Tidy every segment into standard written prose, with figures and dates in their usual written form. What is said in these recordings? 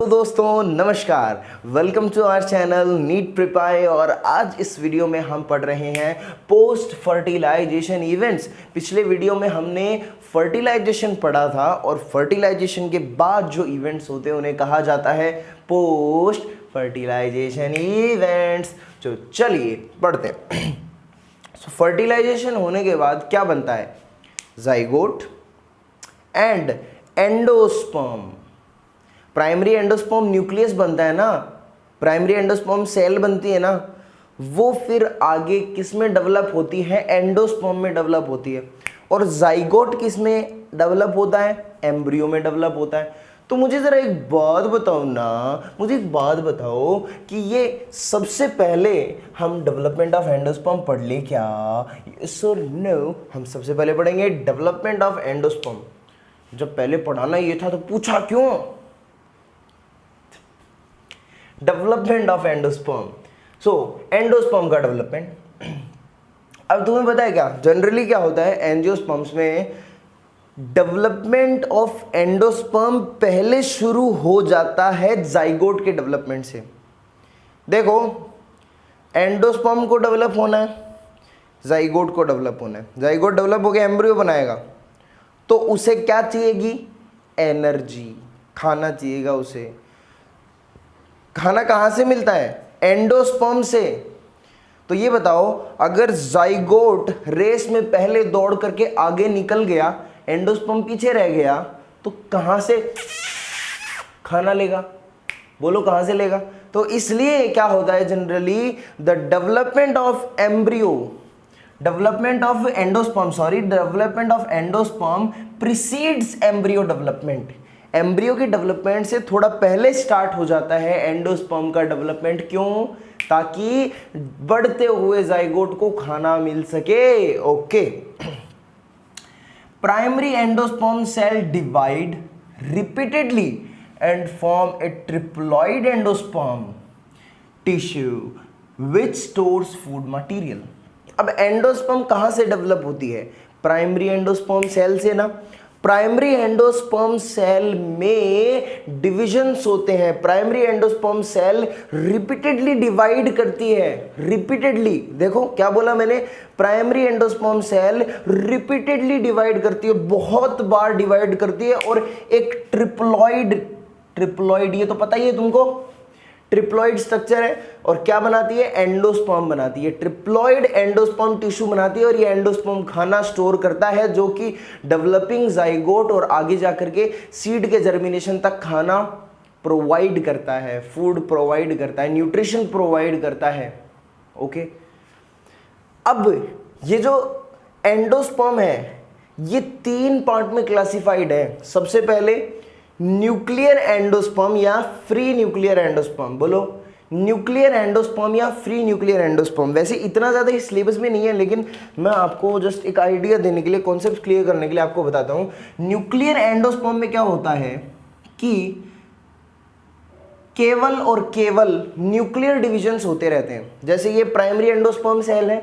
तो दोस्तों नमस्कार, welcome to our channel NEET prepare. और आज इस वीडियो में हम पढ़ रहे हैं पोस्ट फर्टिलाइजेशन इवेंट्स। पिछले वीडियो में हमने फर्टिलाइजेशन पढ़ा था और फर्टिलाइजेशन के बाद जो इवेंट्स होते हैं उन्हें कहा जाता है पोस्ट फर्टिलाइजेशन इवेंट्स। तो चलिए पढ़ते हैं। फर्टिलाइजेशन होने के बाद क्या बनता है? Zygote and endosperm. Primary endosperm nucleus बनता है ना, प्राइमरी एंडोस्पर्म सेल बनती है ना, वो फिर आगे किस में डेवलप होती है? एंडोस्पर्म में डेवलप होती है। और जाइगोट किस में डेवलप होता है? एम्ब्रियो में डेवलप होता है। तो मुझे जरा एक बात बताओ ना, मुझे एक बात बताओ कि ये सबसे पहले हम डेवलपमेंट ऑफ एंडोस्पर्म पढ़ ले क्या? सो नो, हम सबसे पहले पढ़ेंगे डेवलपमेंट ऑफ एंडोस्पर्म। जब पहले पढ़ाना ये था तो पूछा क्यों? Development of endosperm. So endosperm का डेवलपमेंट। अब तुम्हें पता है क्या जनरली क्या होता है एंजियोस्पर्म्स में? डेवलपमेंट ऑफ एंडोस्पर्म पहले शुरू हो जाता है जाइगोट के डेवलपमेंट से। देखो, एंडोस्पर्म को डेवलप होना है, जाइगोट को डेवलप होना है। जाइगोट डेवलप हो गया, एम्ब्रियो बनाएगा, तो उसे क्या चाहिएगी? एनर्जी, खाना चाहिएगा उसे। खाना कहां से मिलता है? एंडोस्पर्म से। तो ये बताओ, अगर जाइगोट रेस में पहले दौड़ करके आगे निकल गया, एंडोस्पर्म पीछे रह गया, तो कहां से खाना लेगा? बोलो कहां से लेगा? तो इसलिए क्या होता है generally, the development of embryo, development of endosperm, sorry, development of endosperm precedes embryo development. Embryo के डेवलपमेंट से थोड़ा पहले स्टार्ट हो जाता है एंडोस्पर्म का डेवलपमेंट। क्यों? ताकि बढ़ते हुए जाइगोट को खाना मिल सके। Okay. Primary endosperm cell divide repeatedly and form a triploid endosperm tissue which stores food material. अब एंडोस्पर्म कहां से डेवलप होती है? प्राइमरी एंडोस्पर्म सेल से ना। प्राइमरी एंडोस्पर्म सेल में डिविजन्स होते हैं। Primary endosperm cell repeatedly divide करती है। रिपीटेडली, देखो क्या बोला मैंने? Primary endosperm cell repeatedly divide करती है, बहुत बार डिवाइड करती है। और एक ट्रिप्लॉइड, ट्रिप्लॉइड ये तो पता ही है तुमको, ट्रिप्लॉइड स्ट्रक्चर है। और क्या बनाती है? एंडोस्पर्म बनाती है। ट्रिप्लॉइड एंडोस्पर्म टिश्यू बनाती है और ये एंडोस्पर्म खाना स्टोर करता है, जो कि डेवलपिंग जाइगोट और आगे जाकर के सीड के जर्मिनेशन तक खाना प्रोवाइड करता है, फूड प्रोवाइड करता है, न्यूट्रिशन प्रोवाइड करता है। ओके। अब ये जो एंडोस्पर्म है ये 3 पार्ट में क्लासिफाइड है। सबसे पहले न्यूक्लियर एंडोस्पर्म या फ्री न्यूक्लियर एंडोस्पर्म। बोलो, न्यूक्लियर एंडोस्पर्म या फ्री न्यूक्लियर एंडोस्पर्म। वैसे इतना ज़्यादा इस सिलेबस में नहीं है, लेकिन मैं आपको जस्ट एक आइडिया देने के लिए, कॉन्सेप्ट क्लियर करने के लिए आपको बताता हूँ। न्यूक्लियर एंडोस्पर्म में क्या होता है कि केवल और केवल न्यूक्लियर डिविजन्स होते रहते हैं। जैसे ये प्राइमरी एंडोस्पर्म सेल है,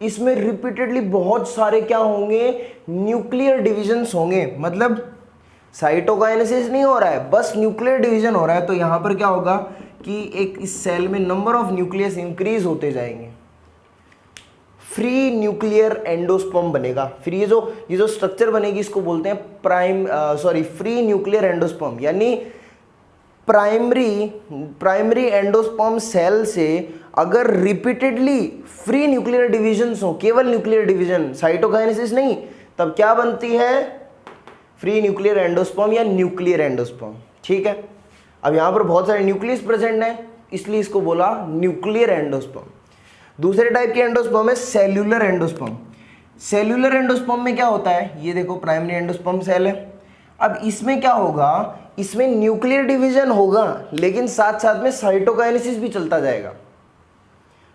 इसमें रिपीटेडली बहुत सारे क्या होंगे? न्यूक्लियर डिविजन्स होंगे। मतलब साइटोकाइनेसिस नहीं हो रहा है, बस न्यूक्लियर डिवीजन हो रहा है। तो यहां पर क्या होगा कि एक इस सेल में नंबर ऑफ न्यूक्लियस इंक्रीज होते जाएंगे। फ्री न्यूक्लियर एंडोस्पर्म बनेगा। फिर ये जो स्ट्रक्चर बनेगी इसको बोलते हैं फ्री न्यूक्लियर एंडोस्पर्म। यानी प्राइमरी एंडोस्पर्म सेल से अगर रिपीटेडली फ्री न्यूक्लियर डिविजन्स हो, केवल न्यूक्लियर डिवीजन, साइटोकाइनेसिस नहीं, तब क्या बनती है? फ्री न्यूक्लियर एंडोस्पर्म या न्यूक्लियर एंडोस्पर्म। ठीक है। अब यहां पर बहुत सारे न्यूक्लियस प्रेजेंट हैं, इसलिए इसको बोला न्यूक्लियर एंडोस्पर्म। दूसरे टाइप के एंडोस्पर्म है सेल्यूलर एंडोस्पर्म। सेल्यूलर एंडोस्पर्म में क्या होता है? ये देखो, प्राइमरी एंडोस्पर्म सेल है। अब इसमें क्या होगा? इसमें न्यूक्लियर डिवीजन होगा, लेकिन साथ साथ में साइटोकाइनेसिस भी चलता जाएगा।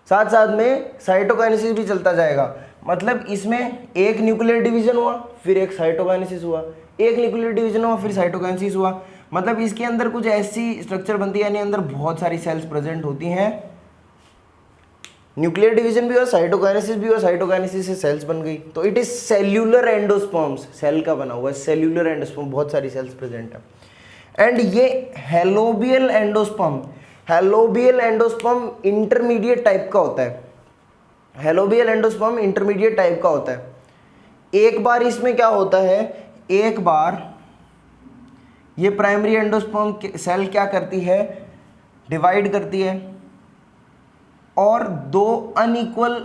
साथ साथ में साइटोकाइनेसिस भी चलता जाएगा। मतलब इसमें एक न्यूक्लियर डिवीजन हुआ, फिर एक साइटोकाइनेसिस हुआ, एक न्यूक्लियर डिवीजन हुआ, फिर साइटोकाइनेसिस हुआ। मतलब इसके अंदर कुछ ऐसी स्ट्रक्चर बनती है, यानी अंदर बहुत सारी सेल्स प्रेजेंट होती हैं। न्यूक्लियर डिवीजन भी हुआ, साइटोकाइनेसिस भी हुआ, साइटोकाइनेसिस से सेल्स बन गई। तो it is cellular endosperms, cell का बना हुआ है सेल्यूलर एंडोस्पर्म, बहुत सारी सेल्स प्रेजेंट है। एंड ये helobial endosperm, helobial endosperm intermediate type का होता है, हेलोबियल एंडोस्पर्म इंटरमीडिएट टाइप का होता है। एक बार इसमें क्या होता है, एक बार ये प्राइमरी एंडोस्पर्म सेल क्या करती है, डिवाइड करती है और दो अनइक्वल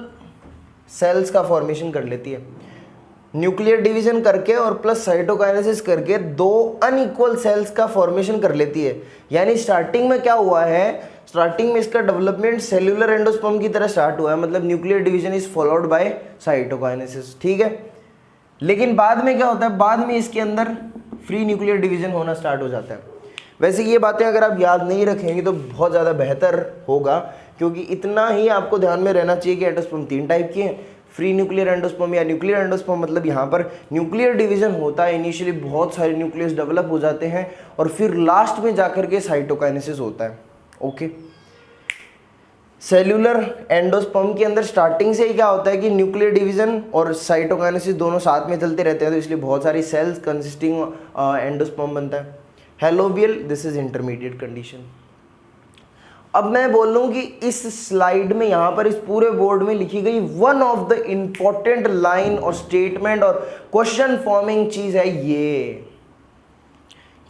सेल्स का फॉर्मेशन कर लेती है। न्यूक्लियर डिवीजन करके और प्लस साइटोकाइनेसिस करके दो अनइक्वल सेल्स का फॉर्मेशन कर लेती है। यानी स्टार्टिंग में क्या हुआ है, स्टार्टिंग में इसका डेवलपमेंट सेल्यूलर एंडोस्पर्म की तरह स्टार्ट हुआ है, मतलब nuclear division is followed by cytokinesis, ठीक है। लेकिन बाद में क्या होता है, बाद में इसके अंदर फ्री न्यूक्लियर डिवीजन होना स्टार्ट हो जाता है। वैसे ये बातें अगर आप याद नहीं रखेंगे तो बहुत ज़्यादा बेहतर होगा, क्योंकि इतना ही आपको ध्यान में रहना चाहिए कि एंडोस्पर्म 3 टाइप की है। फ्री न्यूक्लियर एंडोस्पर्म या न्यूक्लियर एंडोस्पर्म, मतलब यहाँ पर न्यूक्लियर डिवीजन होता है, इनिशियली बहुत सारे न्यूक्लियस डेवलप हो जाते हैं और फिर लास्ट में जाकर के साइटोकाइनेसिस होता है। ओके, सेल्यूलर एंडोस्पर्म के अंदर स्टार्टिंग से ही क्या होता है कि न्यूक्लियर डिवीजन और साइटोकाइनेसिस दोनों साथ में चलते रहते हैं, तो इसलिए बहुत सारी सेल्स कंसिस्टिंग एंडोस्पर्म बनता है। Helobial, this is intermediate condition. अब मैं बोल लूँ कि इस स्लाइड में यहाँ पर इस पूरे बोर्ड में लिखी गई one of the important line और स्टेटमेंट और क्वेश्चन फॉर्मिंग चीज है ये।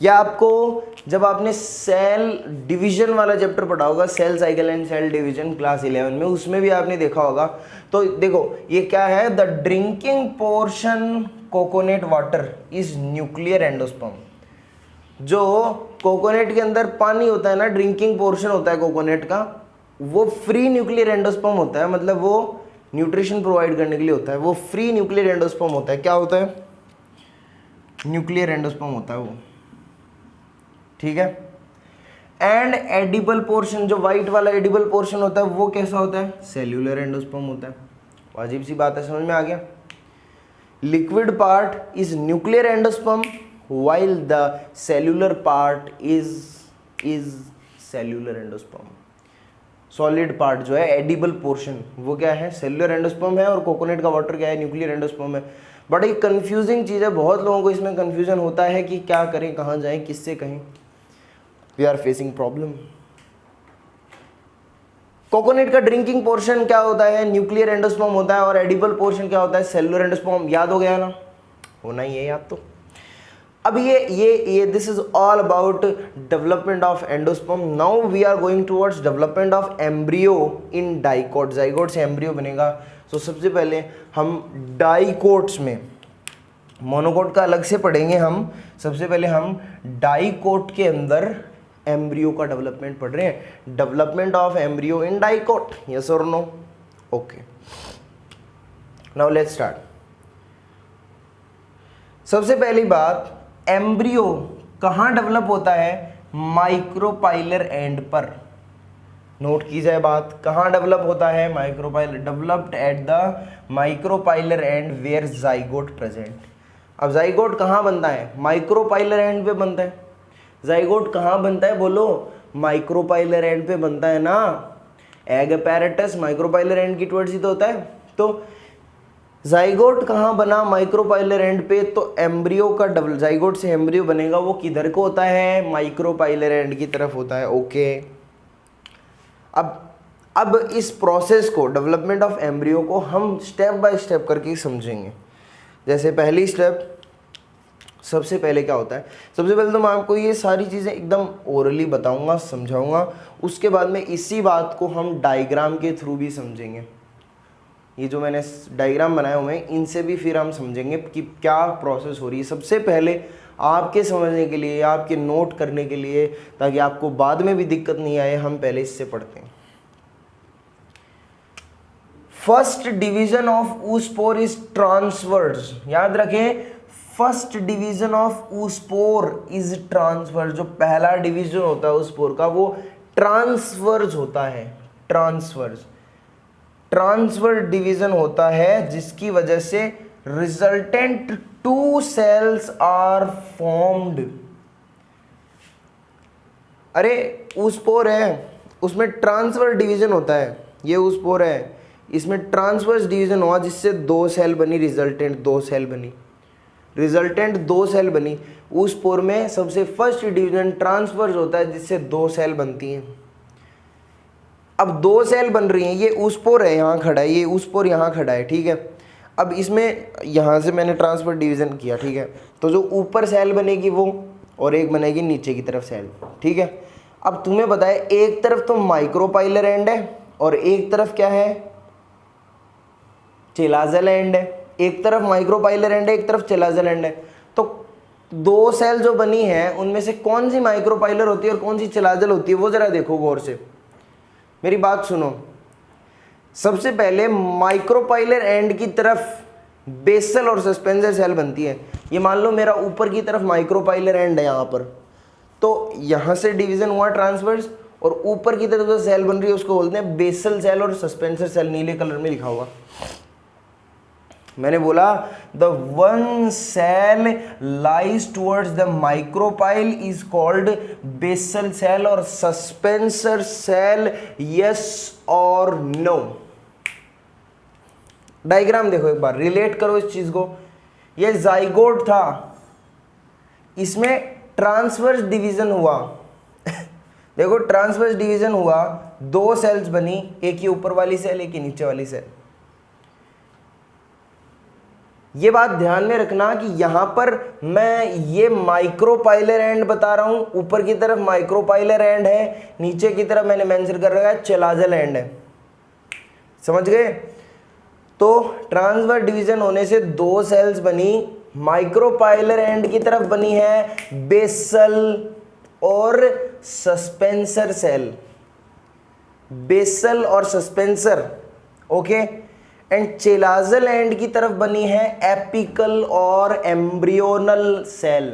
या आपको जब आपने सेल डिवीजन वाला चैप्टर पढ़ा होगा, cell cycle and cell division class 11 में, उसमें भी आपने देखा होगा। तो देखो ये क्या है, the drinking portion coconut water is nuclear endosperm. जो कोकोनट के अंदर पानी होता है ना, ड्रिंकिंग पोर्शन होता है कोकोनट का, वो फ्री न्यूक्लियर एंडोस्पर्म होता है, मतलब वो न्यूट्रिशन प्रोवाइड करने के लिए होता है, वो फ्री न्यूक्लियर एंडोस्पर्म होता है। क्या होता है, न्यूक्लियर एंडोस्पर्म होता है वो, ठीक है। एंड एडिबल पोर्शन, जो व्हाइट वाला एडिबल पोर्शन होता है वो कैसा होता है, सेल्यूलर एंडोस्पर्म होता है। अजीब सी बात है, समझ में आ गया। Liquid part is nuclear endosperm while the cellular part is cellular endosperm। Solid part जो है एडिबल पोर्शन वो क्या है, सेल्यूलर एंडोस्पर्म है, और कोकोनट का वाटर क्या है, न्यूक्लियर एंडोस्पर्म है। बड़ी कंफ्यूजिंग चीज़ है, बहुत लोगों को इसमें कंफ्यूजन होता है कि क्या करें, कहाँ जाएं, किससे कहें। We are facing problem. Coconut का ड्रिंकिंग पोर्शन क्या होता है, न्यूक्लियर एंडोस्पर्म होता है, और एडिबल पोर्शन क्या होता है, सेल्यूलर एंडोस्पर्म। याद हो गया ना, होना ही है याद। तो अब ये this is all about development of endosperm. Now we are going towards development of embryo in dicot. Zygote से एम्ब्रियो बनेगा। तो सबसे पहले हम डाइकोट्स में, मोनोकोट का अलग से पढ़ेंगे हम, सबसे पहले हम डाइकोट के अंदर एम्ब्रियो का डेवलपमेंट पढ़ रहे हैं। Development of embryo in dicot, yes और no? Okay, now let's start. सबसे पहली बात, एम्ब्रियो कहाँ डेवलप होता है, माइक्रोपाइलर एंड पर। नोट की जाए बात, कहाँ डेवलप होता है, micropylar, developed at the micropylar end where zygote present. अब जाइगोट कहाँ बनता है, माइक्रोपाइलर एंड पे बनता है। जाइगोट कहाँ बनता है, बोलो, माइक्रोपाइलर एंड पे बनता है ना। एग अपैरेटस माइक्रोपाइलर एंड की टुवर्ड्स ही तो होता है। तो जाइगोट कहाँ बना, माइक्रोपाइलर एंड पे। तो एम्ब्रियो का डबल, जाइगोट से एम्ब्रियो बनेगा, वो किधर को होता है, माइक्रोपाइलर एंड की तरफ होता है। ओके, अब इस प्रोसेस को, डेवलपमेंट ऑफ एम्ब्रियो को हम स्टेप बाय स्टेप करके समझेंगे। जैसे पहली स्टेप, सबसे पहले क्या होता है, सबसे पहले तो मैं आपको ये सारी चीज़ें एकदम ओरली बताऊंगा, समझाऊंगा। उसके बाद में इसी बात को हम डायग्राम के थ्रू भी समझेंगे। ये जो मैंने डायग्राम बनाए हुए हैं, इनसे भी फिर हम समझेंगे कि क्या प्रोसेस हो रही है। सबसे पहले आपके समझने के लिए, आपके नोट करने के लिए, ताकि आपको बाद में भी दिक्कत नहीं आए, हम पहले इससे पढ़ते हैं। First division of ऊस्पोर is transverse. याद रखें, first division of ऊस्पोर is transverse. जो पहला डिवीजन होता है ऊस्पोर का, वो ट्रांसवर्स होता है। ट्रांसफर डिवीजन होता है, जिसकी वजह से रिजल्टेंट 2 सेल्स आर फॉर्म्ड। अरे ऊस्पोर है, उसमें ट्रांसफर डिवीजन होता है। ये ऊस्पोर है, इसमें ट्रांसवर्स डिवीजन हुआ, जिससे 2 सेल बनी, रिजल्टेंट 2 सेल बनी। रिजल्टेंट 2 सेल बनी, उस पोर में सबसे फर्स्ट डिवीजन ट्रांसवर्स होता है जिससे 2 सेल बनती हैं। अब 2 सेल बन रही हैं, ये उस पोर है यहाँ खड़ा है, ये उस पोर यहाँ खड़ा है, ठीक है। अब इसमें यहाँ से मैंने ट्रांसफर डिवीज़न किया, ठीक है। तो जो ऊपर सेल बनेगी वो, और एक बनेगी नीचे की तरफ सेल, ठीक है। अब तुम्हें बताए एक तरफ तो माइक्रोपाइलर एंड है और एक तरफ क्या है, चिलाजल एंड है। एक तरफ माइक्रोपाइलर एंड है, एक तरफ चिलाजल एंड है। तो 2 सेल जो बनी है उनमें से कौन सी माइक्रोपाइलर होती है और कौन सी चिलाजल होती है वो जरा देखो गौर से, मेरी बात सुनो। सबसे पहले माइक्रोपाइलर एंड की तरफ बेसल और सस्पेंसर सेल बनती है। ये मान लो मेरा ऊपर की तरफ माइक्रोपाइलर एंड है यहाँ पर, तो यहाँ से डिवीजन हुआ ट्रांसवर्स, और ऊपर की तरफ जो सेल बन रही है उसको बोलते हैं बेसल सेल और सस्पेंसर सेल, नीले कलर में लिखा हुआ। मैंने बोला the one cell lies towards the micropyle is called basal cell और सस्पेंसर सेल, यस और नो। डायग्राम देखो एक बार, रिलेट करो इस चीज को। ये जाइगोट था, इसमें ट्रांसवर्स डिवीजन हुआ देखो ट्रांसवर्स डिवीजन हुआ, 2 सेल्स बनी, एक ही ऊपर वाली सेल एक ही नीचे वाली सेल। ये बात ध्यान में रखना कि यहां पर मैं ये माइक्रोपाइलर एंड बता रहा हूं, ऊपर की तरफ माइक्रोपाइलर एंड है, नीचे की तरफ मैंने मेंशन कर रखा है चिलाजल एंड है। समझ गए? तो ट्रांसवर्स डिवीजन होने से 2 सेल्स बनी, माइक्रोपाइलर एंड की तरफ बनी है बेसल और सस्पेंसर सेल, बेसल और suspensor, okay. And chalazal end की तरफ बनी है एपिकल और एम्ब्रियोनल सेल,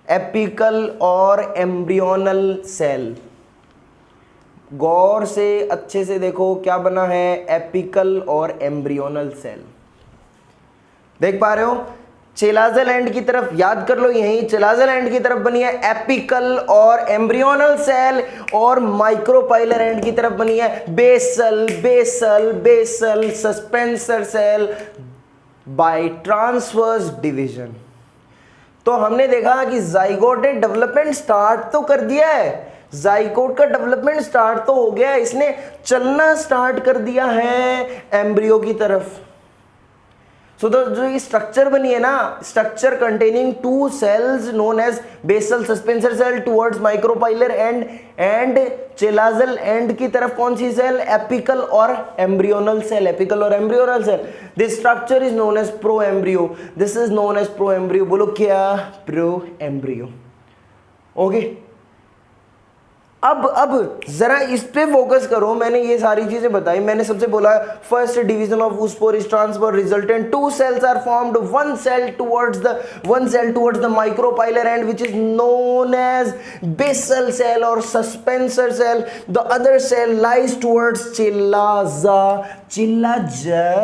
एपिकल और एम्ब्रियोनल सेल। गौर से अच्छे से देखो क्या बना है, एपिकल और एम्ब्रियोनल सेल। देख पा रहे हो? चिलाजल एंड की तरफ याद कर लो, यही चिलाजल एंड की तरफ बनी है एपिकल और एम्ब्रियोनल सेल, और माइक्रोपाइलर एंड की तरफ बनी है basal basal basal suspensor cell by transverse division. तो हमने देखा कि जाइगोट ने डेवलपमेंट स्टार्ट तो कर दिया है, जाइगोट का डेवलपमेंट स्टार्ट तो हो गया है, इसने चलना स्टार्ट कर दिया है एम्ब्रियो की तरफ। सो जो ये स्ट्रक्चर बनी है ना, structure containing 2 cells known as basal suspensor cell towards micropylar end chalazal end की तरफ कौन सी सेल, एपिकल और एम्ब्रियोनल सेल, एपिकल और embryonal cell. This structure is known as pro embryo, this is known as pro embryo. बोलो क्या, pro embryo, okay. अब जरा इस पे फोकस करो। मैंने ये सारी चीजें बताई, मैंने सबसे बोला first division of oospore is transfer resultant 2 cells are formed, one cell towards the micropilar end which is known as basal cell or suspensor cell, the other cell lies towards चिलाजा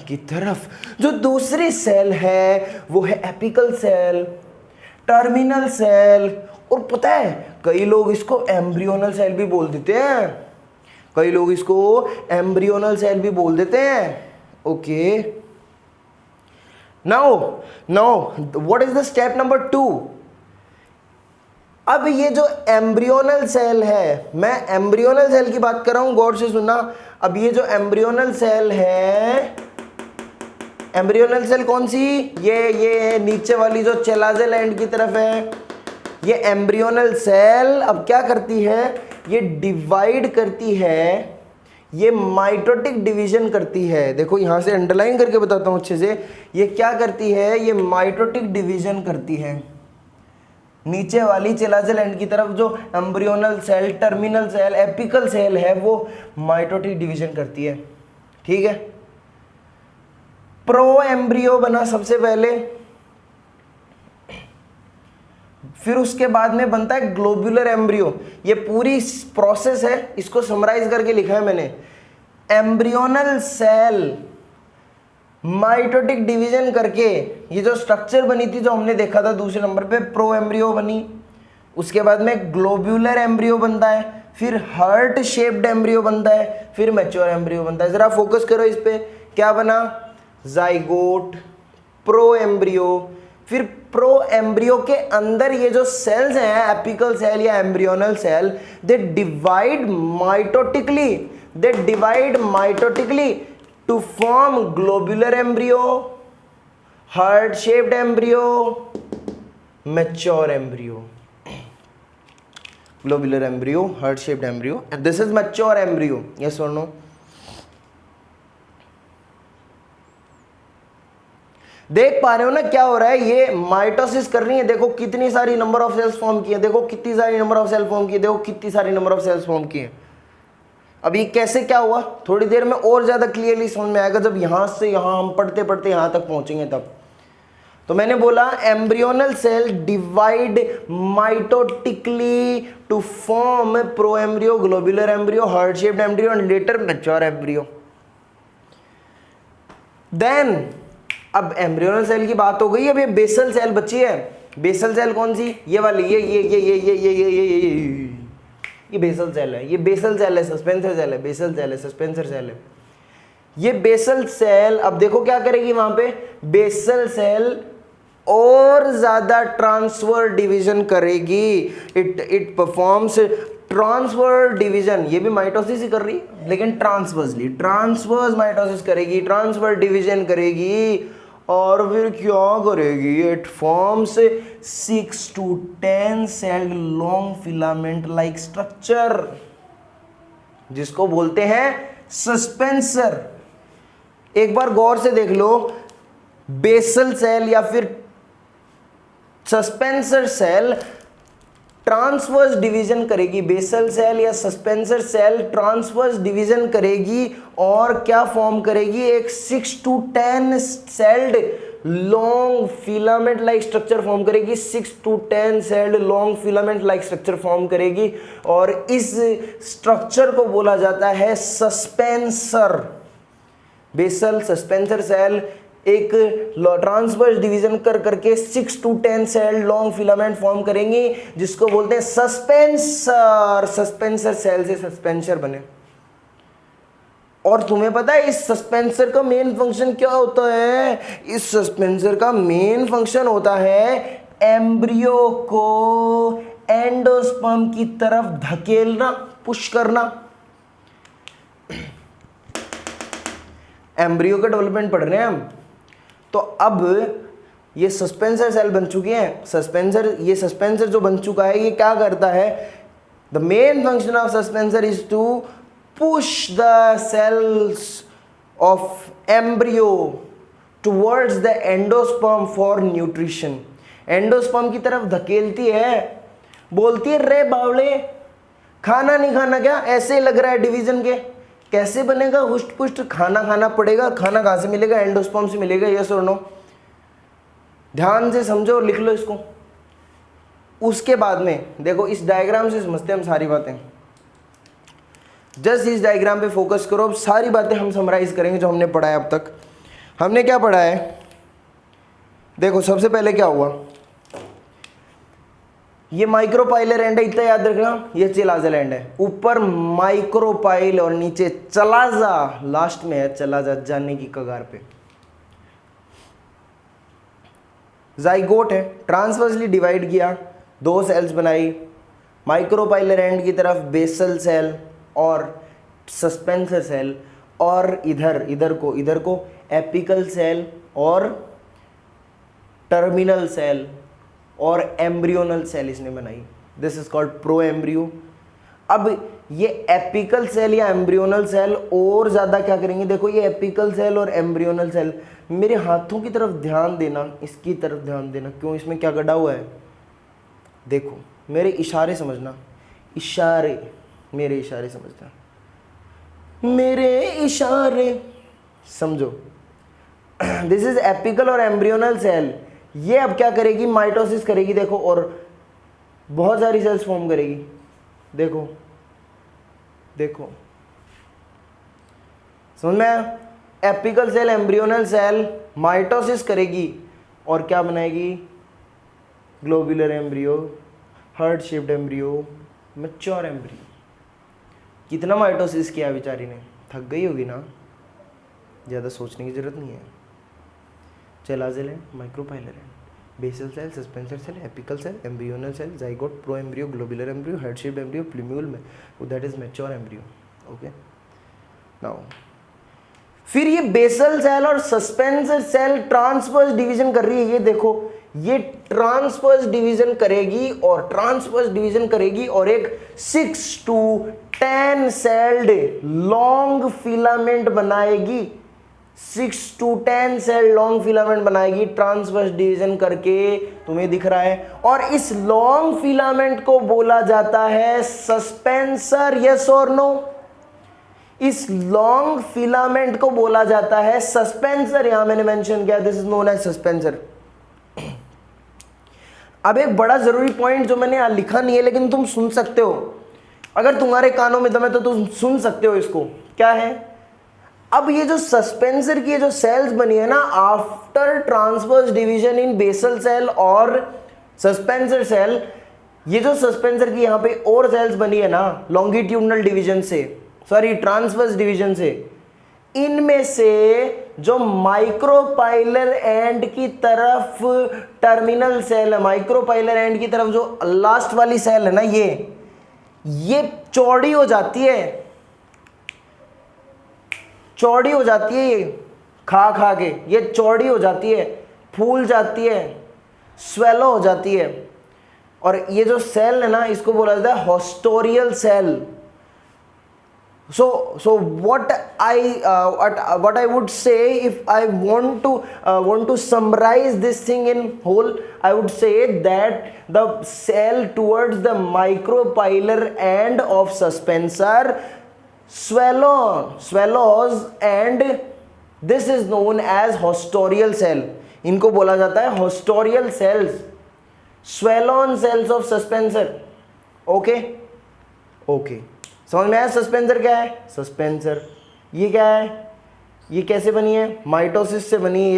की तरफ। जो दूसरी सेल है वो है apical cell, terminal cell, और पता है कई लोग इसको एम्ब्रियोनल सेल भी बोल देते हैं, कई लोग इसको एम्ब्रियोनल सेल भी बोल देते हैं, okay. Now what is the step number 2? अब ये जो एम्ब्रियोनल सेल है, मैं एम्ब्रियोनल सेल की बात कर रहा हूं, गौर से सुनना। अब ये जो एम्ब्रियोनल सेल है, एम्ब्रियोनल सेल कौन सी, ये नीचे वाली जो चिलाजल एंड की तरफ है, ये एम्ब्रियोनल सेल अब क्या करती है, ये डिवाइड करती है, ये माइटोटिक डिवीजन करती है। देखो यहां से अंडरलाइन करके बताता हूं अच्छे से, ये क्या करती है, ये माइटोटिक डिवीजन करती है। नीचे वाली चिलाजल एंड की तरफ जो embryonal cell, terminal cell, apical cell है वो माइटोटिक डिवीजन करती है, ठीक है। प्रो एम्ब्रियो बना सबसे पहले, फिर उसके बाद में बनता है ग्लोबुलर एम्ब्रियो। ये पूरी प्रोसेस है, इसको समराइज करके लिखा है मैंने। एम्ब्रियोनल सेल माइटोटिक डिवीजन करके ये जो स्ट्रक्चर बनी थी जो हमने देखा था दूसरे नंबर पे, प्रो एम्ब्रियो बनी। उसके बाद में ग्लोबुलर एम्ब्रियो बनता है, फिर हार्ट शेप्ड एम्ब्रियो बनता है, फिर मैच्योर एम्ब्रियो बनता है। जरा फोकस करो इस पे, क्या बना, जाइगोट, प्रो एम्ब्रियो, फिर प्रो एम्ब्रियो के अंदर ये जो सेल्स हैं एपिकल सेल या embryonal cell, they divide mitotically to form globular embryo, heart shaped embryo, mature embryo. Globular embryo, heart shaped embryo, and this is mature embryo. Yes or no? देख पा रहे हो ना क्या हो रहा है, ये माइटोसिस कर रही है. देखो कितनी सारी नंबर ऑफ सेल्स फॉर्म किए, देखो कितनी सारी नंबर ऑफ सेल फॉर्म किए, देखो कितनी सारी नंबर ऑफ सेल्स फॉर्म किए. अब ये कैसे क्या हुआ थोड़ी देर में और ज्यादा क्लियरली समझ में आएगा, जब यहां से यहां हम पढ़ते पढ़ते यहां तक पहुंचेंगे तब. तो मैंने बोला embryonal cell divide mitotically to form pro embryo, globular embryo, heart shaped embryo and later mature embryo. Then अब एम्ब्रियोनल सेल की बात हो गई, अब ये बेसल सेल बची है. बेसल सेल कौन सी, ये वाली, ये बेसल सेल है. ये बेसल सेल है, सस्पेंसर सेल है, बेसल सेल है, सस्पेंसर सेल है. ये बेसल सेल अब देखो क्या करेगी वहां पे, बेसल सेल और ज्यादा ट्रांसफर डिवीजन करेगी. It performs transfer division. ये भी माइटोसिस ही कर रही है लेकिन ट्रांसवर्सली, ट्रांसवर्स माइटोसिस करेगी, ट्रांसफर डिवीजन करेगी और फिर क्या करेगी, it forms 6 to 10 celled long filament like structure जिसको बोलते हैं सस्पेंसर. एक बार गौर से देख लो, बेसल सेल या फिर सस्पेंसर सेल ट्रांसवर्स डिवीजन करेगी. बेसल सेल या सस्पेंसर सेल ट्रांसवर्स डिवीजन करेगी और क्या फॉर्म करेगी, एक 6 to 10 celled long filament like structure form करेगी. 6 to 10 celled long filament like structure form करेगी और इस स्ट्रक्चर को बोला जाता है सस्पेंसर. बेसल सस्पेंसर सेल एक ट्रांसवर्स डिवीजन कर करके 6 to 10 cell long filament form करेंगी जिसको बोलते हैं सस्पेंसर. सस्पेंसर सेल से सस्पेंसर बने. और तुम्हें पता है इस सस्पेंसर का मेन फंक्शन क्या होता है, इस सस्पेंसर का मेन फंक्शन होता है एम्ब्रियो को एंडोस्पर्म की तरफ धकेलना, पुश करना. एम्ब्रियो का डेवलपमेंट पढ़ रहे हैं हम. तो अब ये सस्पेंसर सेल बन चुके हैं. ये सस्पेंसर जो बन चुका है ये क्या करता है, the main function of suspensor is to push the cells of embryo towards the endosperm for nutrition. Endosperm की तरफ धकेलती है, बोलती है रे बावले खाना नहीं खाना क्या, ऐसे लग रहा है डिवीजन के, कैसे बनेगा, हुष्ट पुष्ट खाना खाना पड़ेगा. खाना कहां से मिलेगा, एंडोस्पर्म से मिलेगा. यस और नो, ध्यान से समझो और लिख लो इसको. उसके बाद में देखो इस डायग्राम से समझते हैं हम सारी बातें. जस्ट इस डायग्राम पे फोकस करो. अब सारी बातें हम समराइज करेंगे जो हमने पढ़ा है अब तक. हमने क्या पढ़ा है, देखो सबसे पहले क्या हुआ, ये माइक्रोपाइलर एंड है, इतना याद रखना. ये चिलाजल एंड है, ऊपर माइक्रोपाइल और नीचे चलाजा, लास्ट में है चलाजा, जाने की कगार पे. जाइगोट है, ट्रांसवर्सली डिवाइड किया, 2 सेल्स बनाई. माइक्रोपाइलर एंड की तरफ बेसल सेल और सस्पेंसर सेल, और इधर को एपिकल सेल और टर्मिनल सेल और एम्ब्रियोनल सेल इसने बनाई. This is called pro embryo. अब ये एपिकल सेल या एम्ब्रियोनल सेल और ज्यादा क्या करेंगे, देखो ये एपिकल सेल और एम्ब्रियोनल सेल, मेरे हाथों की तरफ ध्यान देना, इसकी तरफ ध्यान देना. क्यों, इसमें क्या गड़ा हुआ है, देखो मेरे इशारे समझना, इशारे, मेरे इशारे समझना, मेरे इशारे समझो. दिस इज एपिकल और एम्ब्रियोनल सेल. ये अब क्या करेगी, माइटोसिस करेगी, देखो, और बहुत सारी सेल्स फॉर्म करेगी. देखो देखो समझ में, apical cell embryonal cell mitosis करेगी और क्या बनाएगी, globular embryo, heart shaped embryo, mature embryo. कितना माइटोसिस किया बेचारी ने, थक गई होगी ना, ज़्यादा सोचने की जरूरत नहीं है. Chalazal end micropylar end basal cell, suspensor cell, apical cell, embryonal cell, zygote, pro embryo, globular embryo, heart shaped embryo, plumule में that is mature embryo. Okay now फिर ये बेसल सेल और सस्पेंसर सेल ट्रांसवर्स डिवीजन कर रही है. ये देखो ये ट्रांसवर्स डिवीजन करेगी और ट्रांसवर्स डिवीजन करेगी और एक 6 to 10 सेल्ड लॉन्ग फिलामेंट बनाएगी. 6 to 10 सेल लॉन्ग फिलामेंट बनाएगी ट्रांसवर्स डिवीजन करके. तुम्हें दिख रहा है. और इस लॉन्ग फिलामेंट को बोला जाता है सस्पेंसर. यस और नो? इस लॉन्ग फिलामेंट को बोला जाता है सस्पेंसर. यहां मैंने मेंशन किया this is known as suspensor. अब एक बड़ा जरूरी पॉइंट जो मैंने यहां लिखा नहीं है लेकिन तुम सुन सकते हो. अगर तुम्हारे कानों में दम है तो तुम सुन सकते हो इसको. क्या है? अब ये जो सस्पेंसर की जो सेल्स बनी है ना after transverse division in basal cell और सस्पेंसर सेल, ये जो सस्पेंसर की यहां पे और सेल्स बनी है ना लॉन्गिट्यूडनल डिवीजन से, सॉरी ट्रांसवर्स डिवीजन से, इनमें से जो माइक्रोपाइलर एंड की तरफ टर्मिनल सेल है, माइक्रोपाइलर एंड की तरफ जो लास्ट वाली सेल है ना ये चौड़ी हो जाती है. चौड़ी हो जाती है. ये खा के ये चौड़ी हो जाती है, फूल जाती है, स्वेलो हो जाती है. और ये जो सेल है ना इसको बोला जाता है haustorial cell. So what I would say if I want to summarize this thing in whole, I would say that the cell towards the micropylar end of suspensor swallows and this is known as hostorial cell. इनको बोला जाता है hostorial cells, swallon cells of suspensor. Okay. समझ में आया? Suspensor क्या है? Suspensor ये क्या है? ये कैसे बनी है? माइटोसिस से बनी है.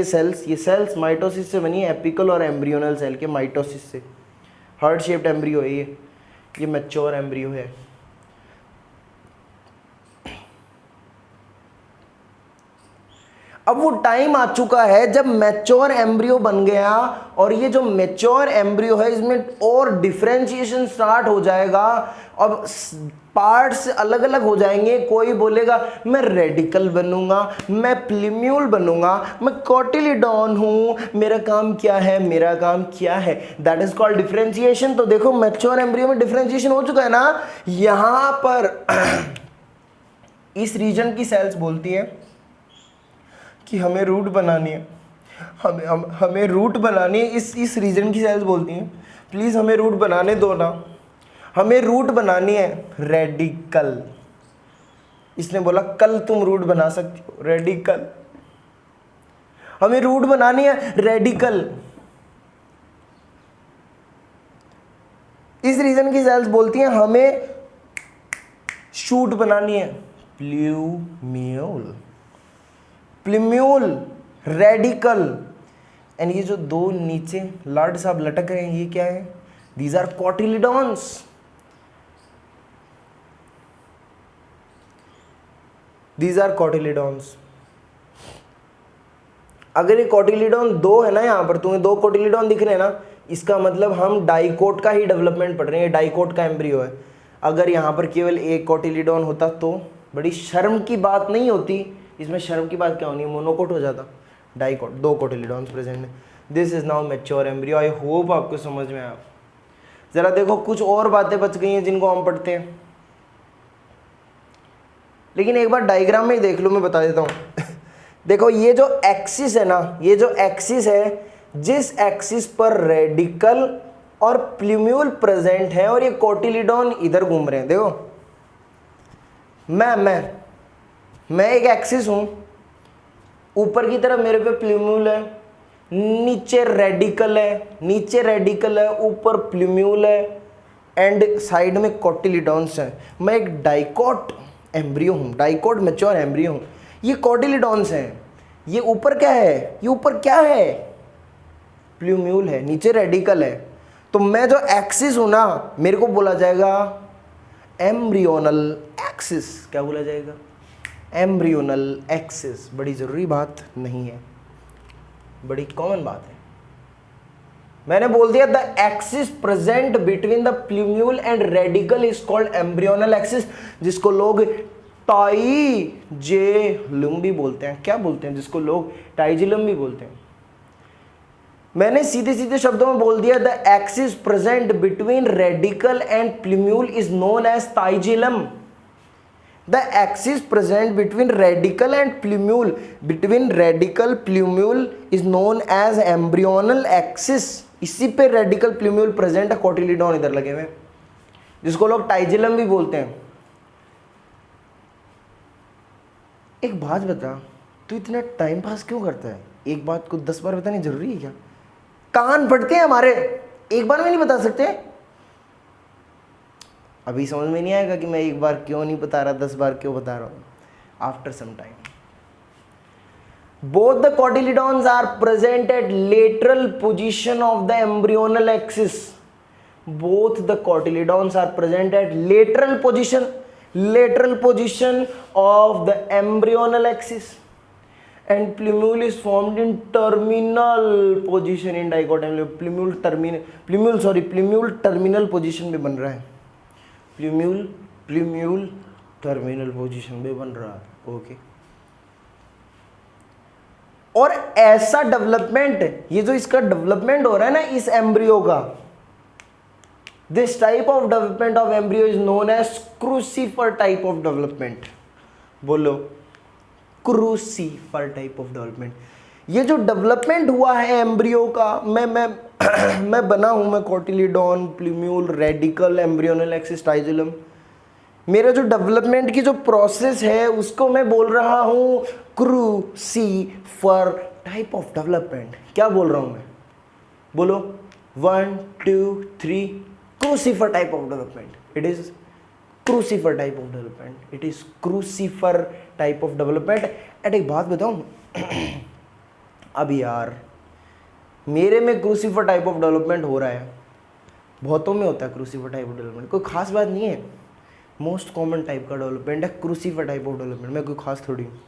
ये सेल्स माइटोसिस से बनी है, एपिकल और एम्ब्रियोनल सेल के माइटोसिस से. हार्ट शेप्ड एम्ब्रियो है ये मैच्योर एम्ब्रियो है. अब वो टाइम आ चुका है जब मैच्योर एम्ब्रियो बन गया और ये जो मैच्योर एम्ब्रियो है इसमें और डिफरेंशिएशन स्टार्ट हो जाएगा. अब पार्ट्स अलग अलग हो जाएंगे. कोई बोलेगा मैं रेडिकल बनूंगा, मैं प्लूम्यूल बनूंगा, मैं कोटिलिडॉन हूं, मेरा काम क्या है? That is called differentiation. तो देखो मैच्योर एम्ब्रियो में डिफरेंशिएशन हो चुका है ना. यहां पर इस रीजन की सेल्स बोलती है कि हमें रूट बनानी है, हमें रूट बनानी है. इस रीजन की सेल्स बोलती हैं प्लीज़ हमें रूट बनाने दो ना, हमें रूट बनानी है. रेडिकल. इसने बोला कल तुम रूट बना सकती हो. रेडिकल. हमें रूट बनानी है. रेडिकल. इस रीजन की सेल्स बोलती हैं हमें शूट बनानी है. प्लूम्यूल. रेडिकल. एंड ये जो दो नीचे लाड साहब लटक रहे हैं ये क्या है? These are cotyledons. These are cotyledons. अगर ये कोटिलिडॉन दो है ना, यहां पर तुम्हें दो कोटिलिडॉन दिख रहे हैं ना, इसका मतलब हम डाइकोट का ही डेवलपमेंट पढ़ रहे हैं. डाइकोट का एम्ब्रियो है. अगर यहां पर केवल एक कोटिलिडॉन होता तो बड़ी शर्म की बात नहीं होती. इसमें शर्म की बात क्या होनी है? मोनोकोट हो जाता. डाइकोट, दो कोटिलिडॉन्स प्रेजेंट है. This is now mature embryo. I hope आपको समझ में आया. जरा देखो कुछ और बातें बच गई हैं जिनको हम पढ़ते हैं, लेकिन एक बार डायग्राम में ही देख लो, मैं बता देता हूं. देखो ये जो एक्सिस है ना, ये जो एक्सिस है, जिस एक्सिस पर रेडिकल और प्लूम्यूल प्रेजेंट है और ये कोटिलिडॉन इधर घूम रहे हैं. देखो मैं एक एक्सिस हूं. ऊपर की तरफ मेरे पे प्लूम्यूल है, नीचे रेडिकल है, ऊपर प्लूम्यूल है एंड साइड में कोटिलिडॉन्स है. मैं एक डाइकोट एम्ब्रियो हूँ, डाइकोट मैच्योर एम्ब्रियो हूँ. ये कोटिलिडॉन्स हैं. ये ऊपर क्या है? प्लूम्यूल है, नीचे रेडिकल है. तो मैं जो एक्सिस हूँ ना, मेरे को बोला जाएगा एम्ब्रियोनल एक्सिस. क्या बोला जाएगा? Embryonal axis. बड़ी ज़रूरी बात नहीं है. बड़ी कॉमन बात है। मैंने बोल दिया the axis present between the plumule and radical is called embryonal axis, जिसको लोग टाइजेलम भी बोलते हैं। क्या बोलते हैं? जिसको लोग टाइजेलम भी बोलते हैं। मैंने सीधे सीधे शब्दों में बोल दिया the axis present between radicle and plumule is known as tigellum. The axis present between radicle and plumule, between radicle plumule is known as embryonal axis. इसी पे रेडिकल प्लूम्यूल प्रेजेंट है, कोटिलीडॉन इधर लगे हुए, जिसको लोग टाइजेलम भी बोलते हैं। एक बात बता, तू इतना टाइम पास क्यों करता है? एक बात को 10 बार बतानी जरूरी है क्या? कान फटते हैं हमारे, एक बार में नहीं बता सकते? अभी समझ में नहीं आएगा कि मैं एक बार क्यों नहीं बता रहा, 10 बार क्यों बता रहा हूं। After some time, both the cotyledons are present at lateral position of the embryonal axis. Both the cotyledons are present at lateral position of the embryonal axis, and plumule is formed in terminal position in dichotomy. plumule terminal position में बन रहा है, plumule terminal position में बन रहा है। Okay, और ऐसा डेवलपमेंट, ये जो इसका डेवलपमेंट हो रहा है ना इस एम्ब्रियो का, this type of development of embryo is known as crucifer type of development. बोलो, क्रूसीफर टाइप ऑफ डेवलपमेंट। ये जो डेवलपमेंट हुआ है एम्ब्रियो का, मैं बना हूं, मैं कोटिलीडॉन, प्लूम्यूल, रेडिकल, एम्ब्रियोनल एक्सिस, टाइजेलम। मेरा जो डेवलपमेंट की जो प्रोसेस है उसको मैं बोल रहा हूं क्रूसीफर टाइप ऑफ डेवलपमेंट। क्या बोल रहा हूं मैं? बोलो, 1 2 3, crucifer type of development. It is crucifer type of development, it is crucifer type of development. And एक बात बताऊं, अब यार मेरे में क्रूसीफर टाइप ऑफ डेवलपमेंट हो रहा है, बहुतों में होता है क्रूसीफर टाइप ऑफ डेवलपमेंट, कोई खास बात नहीं है। मोस्ट कॉमन टाइप का डेवलपमेंट है क्रूसीफर टाइप ऑफ डेवलपमेंट, मैं कोई खास थोड़ी हूँ।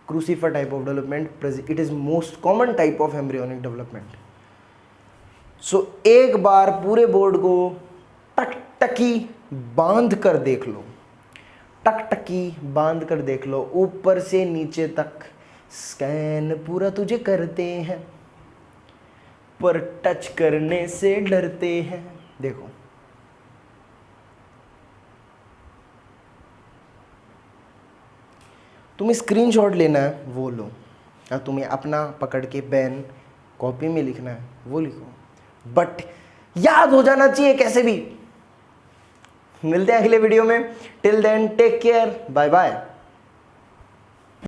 Crucifer type of development, it is most common type of embryonic development. So एक बार पूरे बोर्ड को टकटकी बांध कर देख लो, टकटकी बांध कर देख लो, ऊपर से नीचे तक स्कैन पूरा तुझे करते हैं, पर टच करने से डरते हैं। देखो, तुम्हें स्क्रीनशॉट लेना है वो लो, या तुम्हें अपना पकड़ के पेन कॉपी में लिखना है वो लिखो, बट याद हो जाना चाहिए कैसे भी। मिलते हैं अगले वीडियो में, till then take care, bye bye.